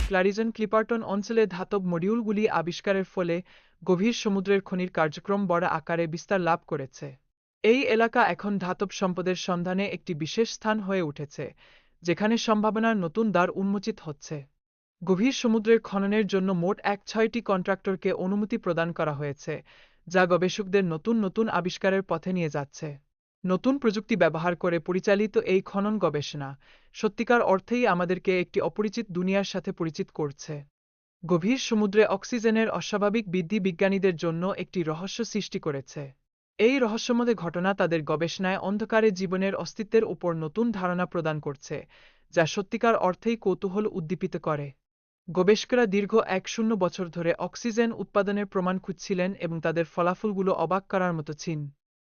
ক্লারিজন ক্লিপারটন অঞ্চলে ধাতব মডিউলগুলি আবিষ্কারের ফলে গভীর সমুদ্রের খনির কার্যক্রম বড় আকারে বিস্তার লাভ করেছে। এই এলাকা এখন ধাতব সম্পদের সন্ধানে একটি বিশেষ স্থান হয়ে উঠেছে, যেখানে সম্ভাবনার নতুন দ্বার উন্মোচিত হচ্ছে। গভীর সমুদ্রের খননের জন্য মোট ৬টি কন্ট্রাক্টরকে অনুমতি প্রদান করা হয়েছে, যা গবেষকদের নতুন নতুন আবিষ্কারের পথে নিয়ে যাচ্ছে। নতুন প্রযুক্তি ব্যবহার করে পরিচালিত এই খনন গবেষণা সত্যিকার অর্থেই আমাদেরকে একটি অপরিচিত দুনিয়ার সাথে পরিচিত করছে। গভীর সমুদ্রে অক্সিজেনের অস্বাভাবিক বৃদ্ধি বিজ্ঞানীদের জন্য একটি রহস্য সৃষ্টি করেছে। এই রহস্যময় ঘটনা তাদের গবেষণায় অন্ধকারে জীবনের অস্তিত্বের উপর নতুন ধারণা প্রদান করছে, যা সত্যিকার অর্থেই কৌতূহল উদ্দীপিত করে। গবেষকরা দীর্ঘ ১০ বছর ধরে অক্সিজেন উৎপাদনের প্রমাণ খুঁজছিলেন এবং তাদের ফলাফলগুলো অবাক করার মতো ছিল।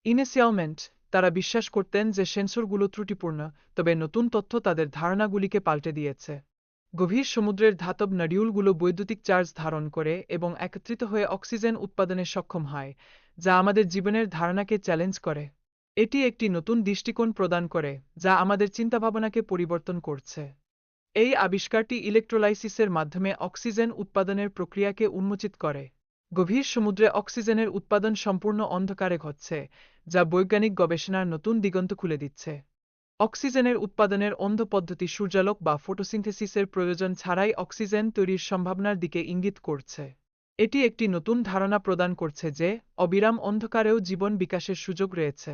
ইনিশিয়ালমেন্ট তারা বিশ্বাস করতেন যে সেন্সরগুলো ত্রুটিপূর্ণ, তবে নতুন তথ্য তাদের ধারণাগুলিকে পাল্টে দিয়েছে। গভীর সমুদ্রের ধাতব মডিউলগুলো বৈদ্যুতিক চার্জ ধারণ করে এবং একত্রিত হয়ে অক্সিজেন উৎপাদনে সক্ষম হয়, যা আমাদের জীবনের ধারণাকে চ্যালেঞ্জ করে। এটি একটি নতুন দৃষ্টিকোণ প্রদান করে, যা আমাদের চিন্তাভাবনাকে পরিবর্তন করছে। এই আবিষ্কারটি ইলেকট্রোলাইসিসের মাধ্যমে অক্সিজেন উৎপাদনের প্রক্রিয়াকে উন্মোচিত করে। গভীর সমুদ্রে অক্সিজেনের উৎপাদন সম্পূর্ণ অন্ধকারে ঘটছে, যা বৈজ্ঞানিক গবেষণার নতুন দিগন্ত খুলে দিচ্ছে। অক্সিজেনের উৎপাদনের অন্ধ পদ্ধতি সূর্যালোক বা ফটোসিনথেসিসের প্রয়োজন ছাড়াই অক্সিজেন তৈরির সম্ভাবনার দিকে ইঙ্গিত করছে। এটি একটি নতুন ধারণা প্রদান করছে যে অবিরাম অন্ধকারেও জীবন বিকাশের সুযোগ রয়েছে।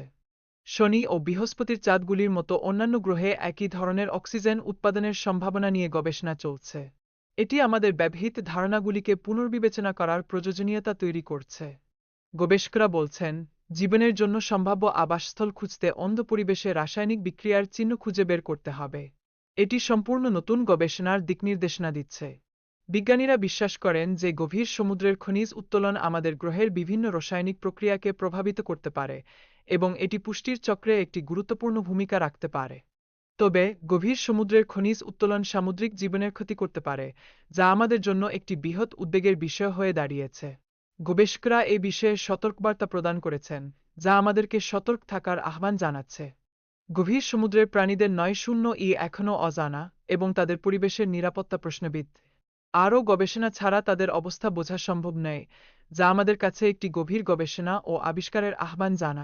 শনি ও বৃহস্পতির চাঁদগুলির মতো অন্যান্য গ্রহে একই ধরনের অক্সিজেন উৎপাদনের সম্ভাবনা নিয়ে গবেষণা চলছে। এটি আমাদের ব্যবহৃত ধারণাগুলিকে পুনর্বিবেচনা করার প্রয়োজনীয়তা তৈরি করছে। গবেষকরা বলছেন, জীবনের জন্য সম্ভাব্য আবাসস্থল খুঁজতে অন্ধ পরিবেশে রাসায়নিক বিক্রিয়ার চিহ্ন খুঁজে বের করতে হবে। এটি সম্পূর্ণ নতুন গবেষণার দিকনির্দেশনা দিচ্ছে। বিজ্ঞানীরা বিশ্বাস করেন যে গভীর সমুদ্রের খনিজ উত্তোলন আমাদের গ্রহের বিভিন্ন রাসায়নিক প্রক্রিয়াকে প্রভাবিত করতে পারে এবং এটি পুষ্টির চক্রে একটি গুরুত্বপূর্ণ ভূমিকা রাখতে পারে। তবে গভীর সমুদ্রের খনিজ উত্তোলন সামুদ্রিক জীবনের ক্ষতি করতে পারে, যা আমাদের জন্য একটি বৃহৎ উদ্বেগের বিষয় হয়ে দাঁড়িয়েছে। গবেষকরা এই বিষয়ে সতর্কবার্তা প্রদান করেছেন, যা আমাদেরকে সতর্ক থাকার আহ্বান জানাচ্ছে। গভীর সমুদ্রের প্রাণীদের ৯০ই এখনও অজানা এবং তাদের পরিবেশের নিরাপত্তা প্রশ্নবিদ্ধ। আরও গবেষণা ছাড়া তাদের অবস্থা বোঝা সম্ভব নয়, যা আমাদের কাছে একটি গভীর গবেষণা ও আবিষ্কারের আহ্বান জানায়।